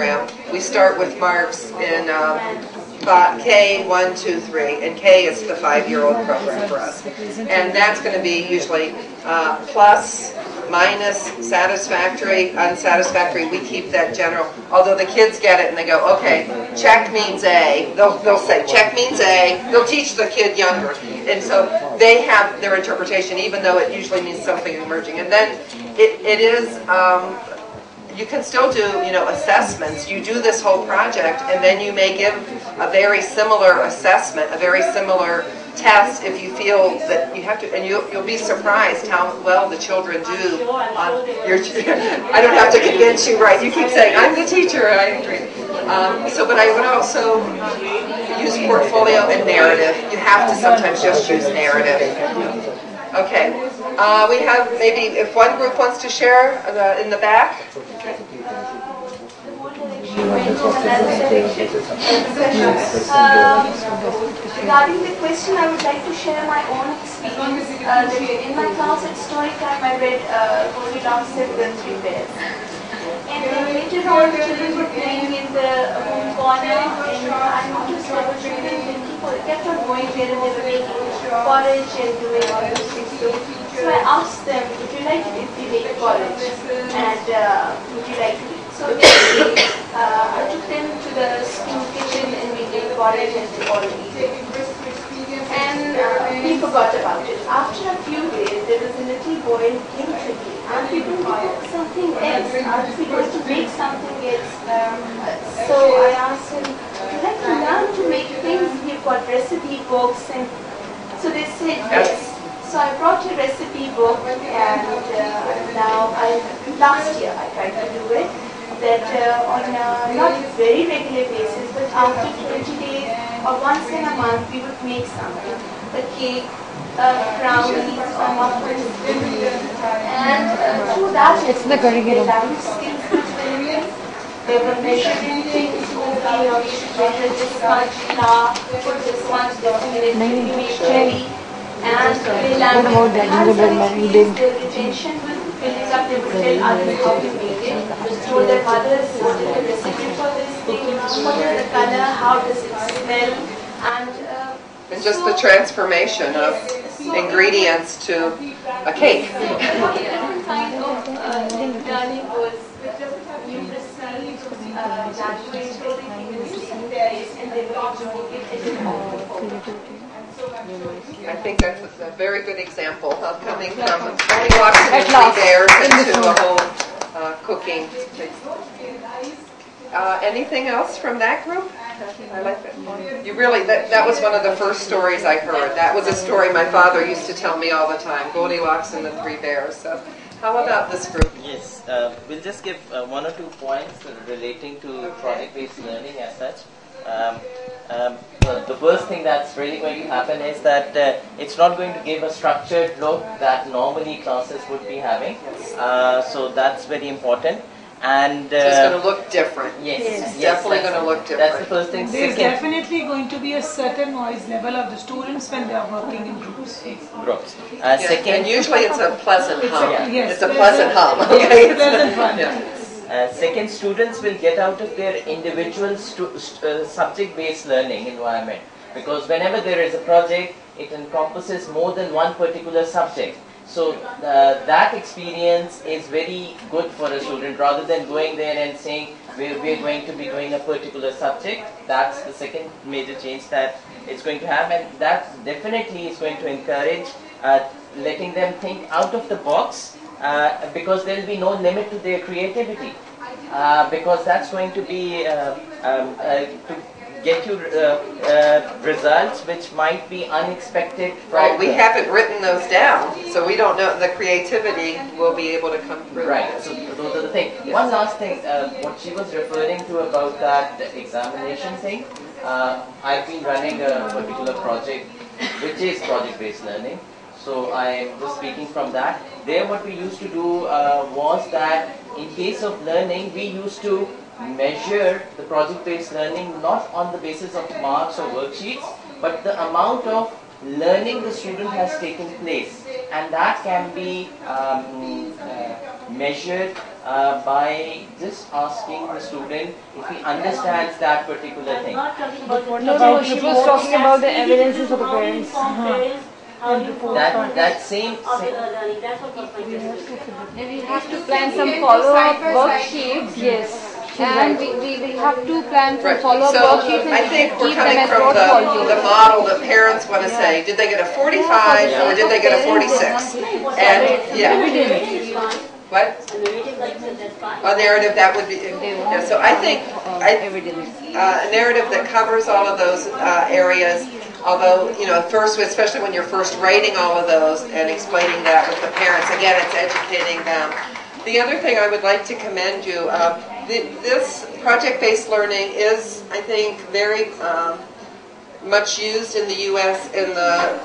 program. We start with marks in K, 1, 2, 3, and K is the 5-year-old program for us. And that's going to be usually plus, minus, satisfactory, unsatisfactory. We keep that general. Although the kids get it and they go, okay, check means A. They'll say check means A. They'll teach the kid younger. And so they have their interpretation, even though it usually means something emerging. And then it is, you can still do, assessments. You do this whole project, and then you may give a very similar assessment, a very similar test if you feel that you have to, and you'll be surprised how well the children do on your. I don't have to convince you, right? You keep saying, I'm the teacher. I agree. But I would also use portfolio and narrative. You have to sometimes just use narrative. Okay. We have maybe, if one group wants to share in the back. Regarding the question, I would like to share my own experience. In my class at story time, I read Goldilocks and the Three Bears. And then later on, children were playing in the home corner, and I noticed that the children kept on going there, and they were making porridge and doing all those things. So I asked them, would you like it if we make porridge? And would you like it? So I took them to the school kitchen and we made porridge and they all ate it. And we forgot about it. After a few days, there was a little boy who came to me and we could cook something else. We were to make something else. So I asked him, would you like to learn to make things? We've got recipe books. And so they said yes. So I brought a recipe book, and now last year I tried to do it. That on a not very regular basis, but after 20 days or once in a month, we would make something, a cake, brownies, or muffins, and through that, the language skills was very good. They were measuring things, we should measure this much flour, put this much, this minute, jelly. And the language the retention will build up, they will tell others how to make it. So their mothers what is the recipe for this thing, what is the color, how does it smell, and just the transformation of ingredients to a cake. Different kind of learning was numerous language, and they got to make it in I think that's a very good example of coming from Goldilocks and the Three Bears into a whole cooking. Anything else from that group? I like that. You really, that was one of the first stories I heard. That was a story my father used to tell me all the time, Goldilocks and the Three Bears. So how about this group? Yes, we'll just give 1 or 2 points relating to project-based learning as such. The first thing that's really going to happen is that it's not going to give a structured look that normally classes would be having. So that's very important. And so it's going to look different. Yes, it's definitely going to look different. That's the first thing. There's definitely going to be a certain noise level of the students when they are working in groups. Second, and usually it's a pleasant hum. Yes, it's a pleasant hum. Okay, it's pleasant fun. Second, students will get out of their individual subject-based learning environment, because whenever there is a project, it encompasses more than one particular subject. So that experience is very good for a student, rather than going there and saying we're going to be doing a particular subject. That's the second major change that it's going to have, and that definitely is going to encourage letting them think out of the box, because there will be no limit to their creativity, because that's going to be to get you results which might be unexpected. Right, we haven't written those down, so we don't know, the creativity will be able to come through. Right, so those are the things. Yes. One last thing, what she was referring to about that examination thing, I've been running a particular project which is project-based learning. So I'm just speaking from that. There what we used to do was that in case of learning, we used to measure the project-based learning not on the basis of marks or worksheets, but the amount of learning the student has taken place, and that can be measured by just asking the student if he understands that particular thing. No, she was talking about the evidences of the parents. That same We have to plan some follow-up worksheets. Yes. And we have to plan some follow-up worksheets. I think we're coming from the model that parents want to say, did they get a 45 or did they get a 46? And yeah. What? A narrative that would be, yeah, so I think a narrative that covers all of those areas, although, you know, first, especially when you're first writing all of those and explaining that with the parents, again, it's educating them. The other thing I would like to commend you, this project-based learning is, I think, very much used in the U.S. in the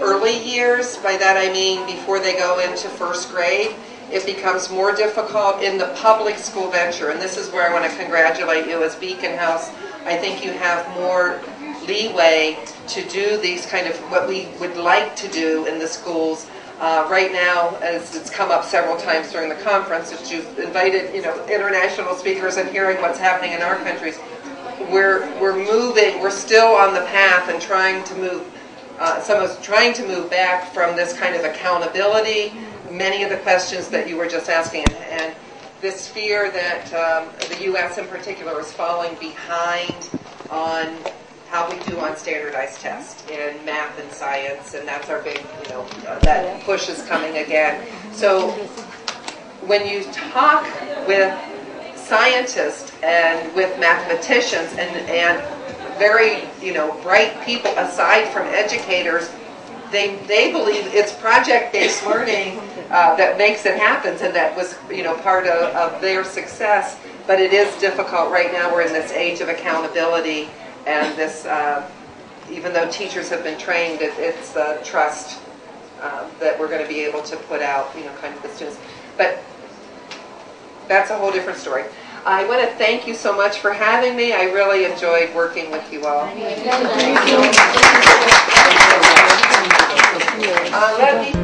early years. By that I mean before they go into first grade. It becomes more difficult in the public school venture, and this is where I want to congratulate you as Beaconhouse. I think you have more leeway to do these kind of what we would like to do in the schools. Right now, as it's come up several times during the conference, that you've invited, you know, international speakers and hearing what's happening in our countries, we're moving. We're still on the path and trying to move. Someone's trying to move back from this kind of accountability. Many of the questions that you were just asking, and this fear that the U.S. in particular is falling behind on how we do on standardized tests in math and science, and that's our big, you know, that push is coming again. So when you talk with scientists and with mathematicians and very, you know, bright people aside from educators, they believe it's project-based learning that makes it happen, and that was, you know, part of their success. But it is difficult right now. We're in this age of accountability, and this, even though teachers have been trained, it's the trust that we're going to be able to put out, you know, kind of the students. But that's a whole different story. I want to thank you so much for having me. I really enjoyed working with you all. Let me